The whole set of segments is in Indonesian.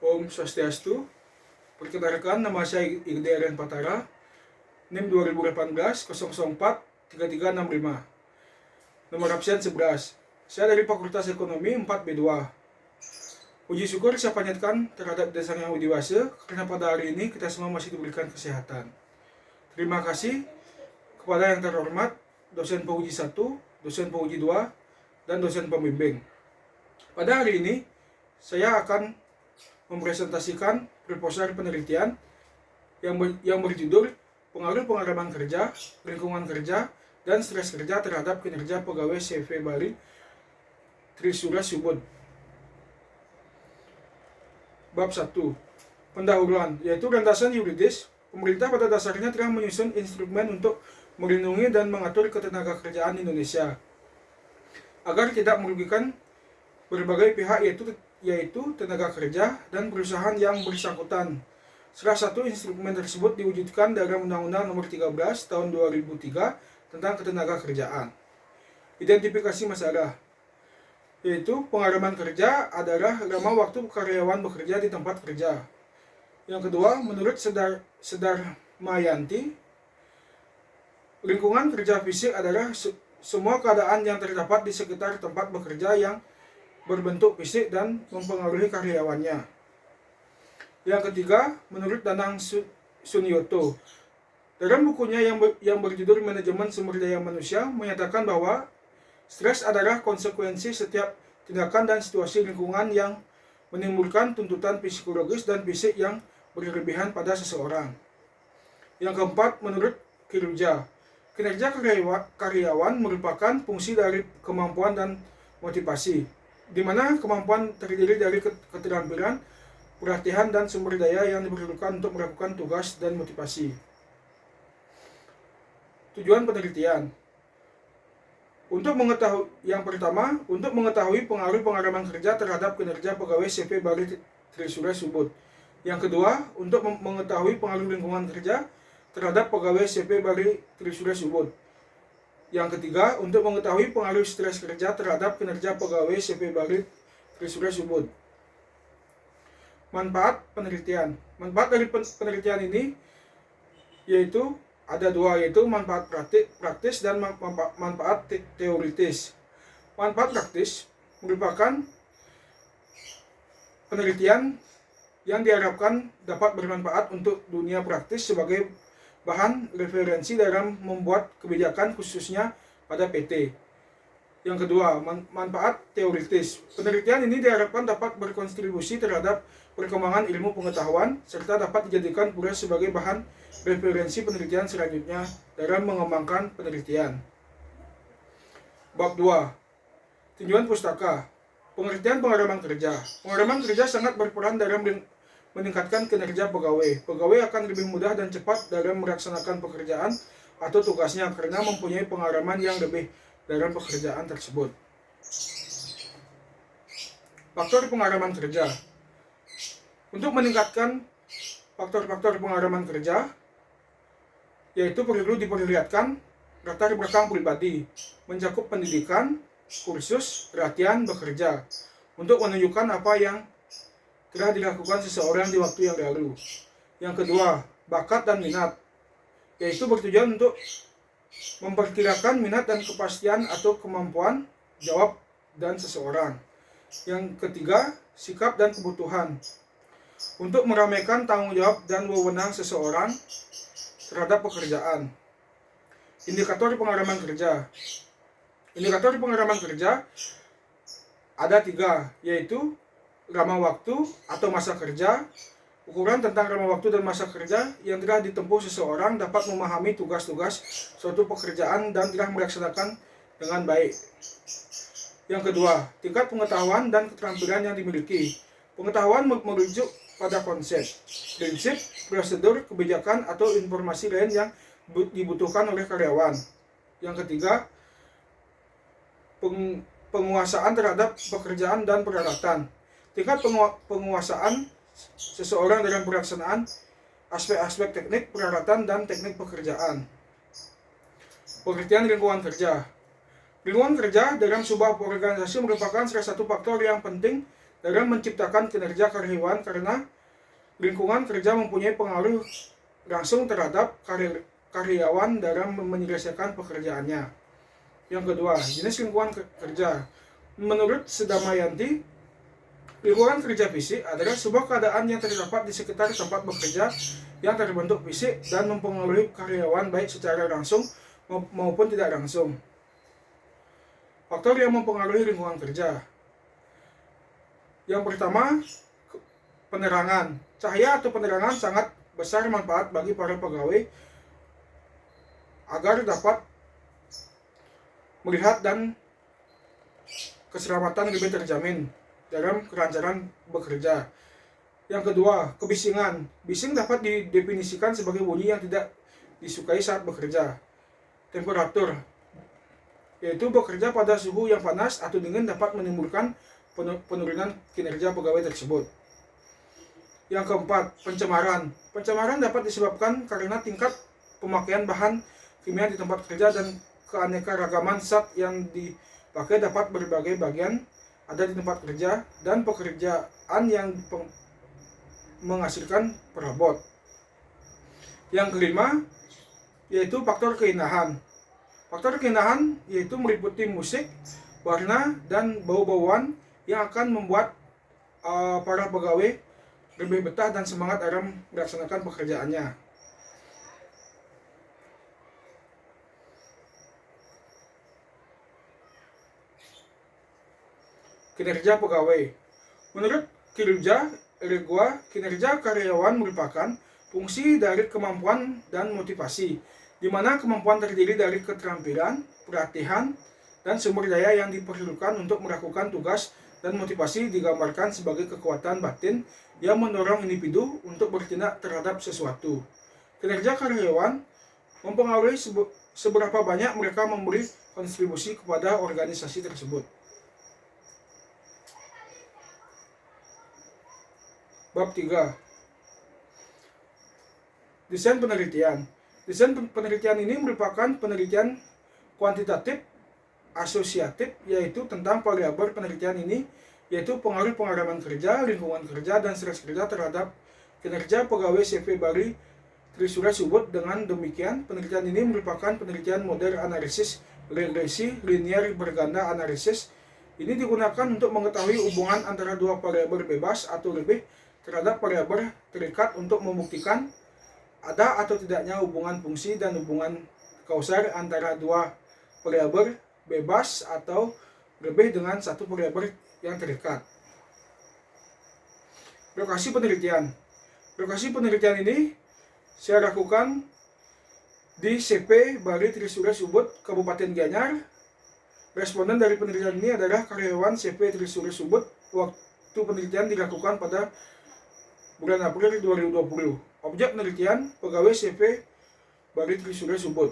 Om Swastiastu. Perkenalkan, nama saya Igde Arian Patara, NIM 2018-004-3365. Nomor absen 11. Saya dari Fakultas Ekonomi 4B2. Puji syukur saya panjatkan terhadap Desa Yang Widiwase karena pada hari ini kita semua masih diberikan kesehatan. Terima kasih kepada yang terhormat dosen penguji 1, dosen penguji 2, dan dosen pembimbing. Pada hari ini saya akan mempresentasikan proposal penelitian yang berjudul Pengaruh Pengalaman Kerja, Lingkungan Kerja, dan Stres Kerja terhadap Kinerja Pegawai CV Bali Trisura Subud. Bab 1. Pendahuluan, yaitu landasan yuridis. Pemerintah pada dasarnya telah menyusun instrumen untuk melindungi dan mengatur ketenagakerjaan Indonesia agar tidak merugikan berbagai pihak, yaitu tenaga kerja dan perusahaan yang bersangkutan. Salah satu instrumen tersebut diwujudkan dalam Undang-Undang Nomor 13 Tahun 2003 tentang Ketenagakerjaan. Identifikasi masalah, yaitu pengalaman kerja adalah lama waktu karyawan bekerja di tempat kerja. Yang kedua, menurut Sedar Mayanti, lingkungan kerja fisik adalah semua keadaan yang terdapat di sekitar tempat bekerja yang berbentuk fisik dan mempengaruhi karyawannya. Yang ketiga, menurut Danang Sunyoto, dalam bukunya yang berjudul Manajemen Sumber Daya Manusia, menyatakan bahwa stres adalah konsekuensi setiap tindakan dan situasi lingkungan yang menimbulkan tuntutan psikologis dan fisik yang berlebihan pada seseorang. Yang keempat, menurut Kiruja, kinerja karyawan merupakan fungsi dari kemampuan dan motivasi, di mana kemampuan terdiri dari keterampilan, pelatihan, dan sumber daya yang diperlukan untuk melakukan tugas dan motivasi. Tujuan penelitian. Yang pertama, untuk mengetahui pengaruh pengalaman kerja terhadap kinerja pegawai CV Bali Trisura Subud. Yang kedua, untuk mengetahui pengaruh lingkungan kerja terhadap pegawai CV Bali Trisura Subud. Yang ketiga, untuk mengetahui pengaruh stres kerja terhadap kinerja pegawai CV Bali Trisura Subud. Manfaat penelitian. Manfaat dari penelitian ini yaitu ada dua, yaitu manfaat praktis dan manfaat teoritis. Manfaat praktis merupakan penelitian yang diharapkan dapat bermanfaat untuk dunia praktis sebagai bahan referensi dalam membuat kebijakan khususnya pada PT. Yang kedua, manfaat teoritis. Penelitian ini diharapkan dapat berkontribusi terhadap perkembangan ilmu pengetahuan serta dapat dijadikan pula sebagai bahan referensi penelitian selanjutnya dalam mengembangkan penelitian. Bab 2. Tinjauan pustaka. Pengertian pengalaman kerja. Pengalaman kerja sangat berperan dalam meningkatkan kinerja pegawai. Pegawai akan lebih mudah dan cepat dalam melaksanakan pekerjaan atau tugasnya karena mempunyai pengalaman yang lebih dalam pekerjaan tersebut. Faktor pengalaman kerja. Untuk meningkatkan faktor-faktor pengalaman kerja, yaitu perlu diperlihatkan latar belakang pribadi, mencakup pendidikan, kursus, latihan, bekerja, untuk menunjukkan apa yang telah dilakukan seseorang di waktu yang lalu. Yang kedua, bakat dan minat, yaitu bertujuan untuk memperkirakan minat dan kepastian atau kemampuan jawab dan seseorang. Yang ketiga, sikap dan kebutuhan, untuk meramaikan tanggung jawab dan wewenang seseorang terhadap pekerjaan. Indikator pengalaman kerja. Indikator pengalaman kerja ada 3, yaitu lama waktu atau masa kerja. Ukuran tentang lama waktu dan masa kerja yang telah ditempuh seseorang dapat memahami tugas-tugas suatu pekerjaan dan telah melaksanakan dengan baik. Yang kedua, tingkat pengetahuan dan keterampilan yang dimiliki. Pengetahuan merujuk pada konsep, prinsip, prosedur, kebijakan, atau informasi lain yang dibutuhkan oleh karyawan. Yang ketiga, penguasaan terhadap pekerjaan dan peralatan. Tingkat penguasaan seseorang dalam pelaksanaan aspek-aspek teknik, peralatan, dan teknik pekerjaan. Pengertian lingkungan kerja. Lingkungan kerja dalam sebuah organisasi merupakan salah satu faktor yang penting dalam menciptakan kinerja karyawan karena lingkungan kerja mempunyai pengaruh langsung terhadap karyawan dalam menyelesaikan pekerjaannya. Yang kedua, jenis lingkungan kerja. Menurut Sedamayanti, lingkungan kerja fisik adalah sebuah keadaan yang terdapat di sekitar tempat bekerja yang terbentuk fisik dan mempengaruhi karyawan baik secara langsung maupun tidak langsung. Faktor yang mempengaruhi lingkungan kerja. Yang pertama, penerangan. Cahaya atau penerangan sangat besar manfaat bagi para pegawai agar dapat melihat dan keselamatan lebih terjamin dalam kelancaran bekerja. Yang kedua, kebisingan. Bising dapat didefinisikan sebagai bunyi yang tidak disukai saat bekerja. Temperatur, yaitu bekerja pada suhu yang panas atau dingin dapat menimbulkan penurunan kinerja pegawai tersebut. Yang keempat, pencemaran. Pencemaran dapat disebabkan karena tingkat pemakaian bahan kimia di tempat kerja dan keanekaragaman zat yang dipakai dapat berbagai bagian ada di tempat kerja dan pekerjaan yang menghasilkan perabot. Yang kelima, yaitu faktor keindahan. Faktor keindahan yaitu meliputi musik, warna, dan bau-bauan yang akan membuat para pegawai lebih betah dan semangat dalam melaksanakan pekerjaannya. Kinerja pegawai. Menurut Kilja Elegua, kinerja karyawan merupakan fungsi dari kemampuan dan motivasi, di mana kemampuan terdiri dari keterampilan, pelatihan, dan sumber daya yang diperlukan untuk melakukan tugas, dan motivasi digambarkan sebagai kekuatan batin yang mendorong individu untuk bertindak terhadap sesuatu. Kinerja karyawan mempengaruhi seberapa banyak mereka memberi kontribusi kepada organisasi tersebut. Bab 3. Desain penelitian. Desain penelitian ini merupakan penelitian kuantitatif asosiatif, yaitu tentang variabel penelitian ini, yaitu pengaruh pengalaman kerja, lingkungan kerja, dan stres kerja terhadap kinerja pegawai CV Bari Trisura Subud. Dengan demikian, penelitian ini merupakan penelitian model analisis regresi linear berganda analisis. Ini digunakan untuk mengetahui hubungan antara dua variabel bebas atau lebih terhadap variabel terikat untuk membuktikan ada atau tidaknya hubungan fungsi dan hubungan kausal antara dua variabel bebas atau lebih dengan satu variabel yang terikat. Lokasi penelitian. Lokasi penelitian ini saya lakukan di CP Bari Trisura Subud, Kabupaten Gianyar. Responden dari penelitian ini adalah karyawan CP Trisura Subud. Waktu penelitian dilakukan pada bulan April 2020. Objek penelitian pegawai CV Bari Trisura Subud.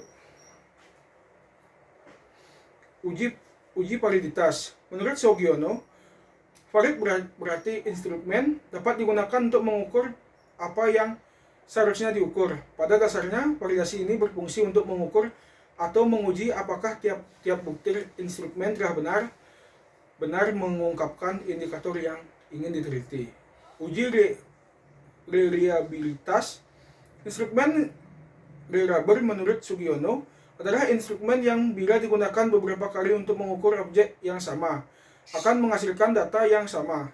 Uji validitas. Menurut Sogiono, valid berarti instrumen dapat digunakan untuk mengukur apa yang seharusnya diukur. Pada dasarnya, validasi ini berfungsi untuk mengukur atau menguji apakah tiap bukti instrumen telah benar mengungkapkan indikator yang ingin diteliti. Uji reliabilitas. Instrumen reliable menurut Sugiono adalah instrumen yang bila digunakan beberapa kali untuk mengukur objek yang sama akan menghasilkan data yang sama.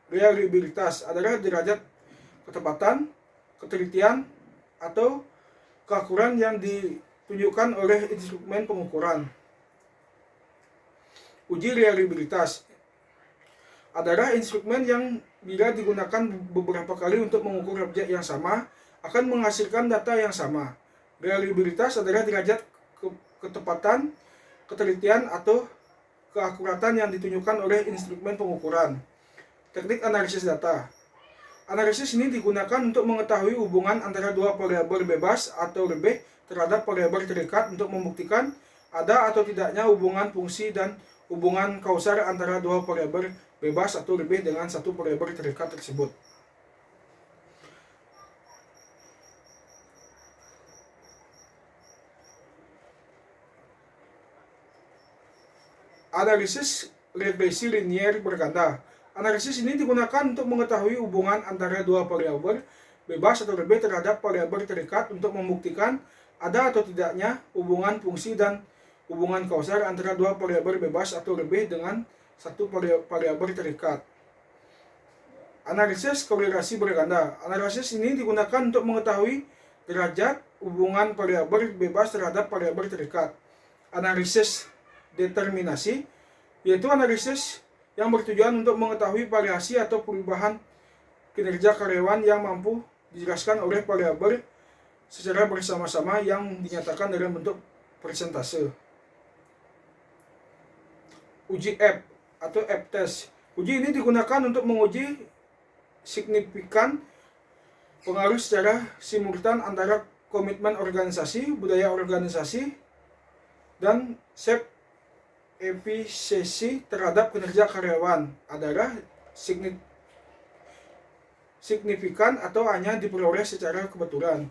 Reliabilitas adalah derajat ketepatan, ketelitian, atau keakuran yang ditunjukkan oleh instrumen pengukuran. Uji reliabilitas adalah instrumen yang bila digunakan beberapa kali untuk mengukur objek yang sama akan menghasilkan data yang sama. Reliabilitas adalah derajat ketepatan, ketelitian, atau keakuratan yang ditunjukkan oleh instrumen pengukuran. Teknik analisis data. Analisis ini digunakan untuk mengetahui hubungan antara dua variabel bebas atau lebih terhadap variabel terikat untuk membuktikan ada atau tidaknya hubungan fungsi dan hubungan kausal antara dua variabel bebas atau lebih dengan satu variabel terikat tersebut. Analisis regresi linier berganda. Analisis ini digunakan untuk mengetahui hubungan antara dua variabel bebas atau lebih terhadap variabel terikat untuk membuktikan ada atau tidaknya hubungan fungsi dan hubungan kausal antara dua variabel bebas atau lebih dengan satu variabel terikat. Analisis korelasi berganda. Analisis ini digunakan untuk mengetahui derajat hubungan variabel bebas terhadap variabel terikat. Analisis determinasi yaitu analisis yang bertujuan untuk mengetahui variasi atau perubahan kinerja karyawan yang mampu dijelaskan oleh variabel secara bersama-sama yang dinyatakan dalam bentuk persentase. Uji F atau F-test. Uji ini digunakan untuk menguji signifikan pengaruh secara simultan antara komitmen organisasi, budaya organisasi, dan efisiensi terhadap kinerja karyawan adalah signifikan atau hanya diperoleh secara kebetulan.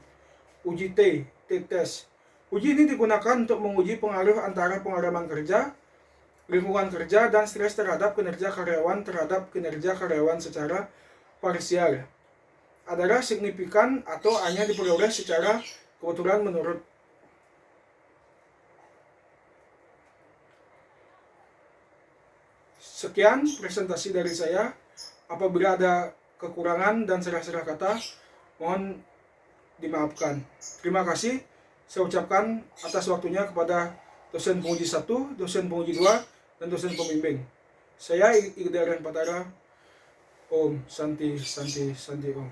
Uji T-test. Uji ini digunakan untuk menguji pengaruh antara pengalaman kerja, lingkungan kerja, dan stres terhadap kinerja karyawan secara parsial. Adalah signifikan atau hanya diperoleh secara kebetulan menurut. Sekian presentasi dari saya. Apabila ada kekurangan dan salah-salah kata, mohon dimaafkan. Terima kasih saya ucapkan atas waktunya kepada dosen penguji 1, dosen penguji 2, dan dosen pembimbing. Saya Igdarian Patara. Om Santi Santi Santi Om.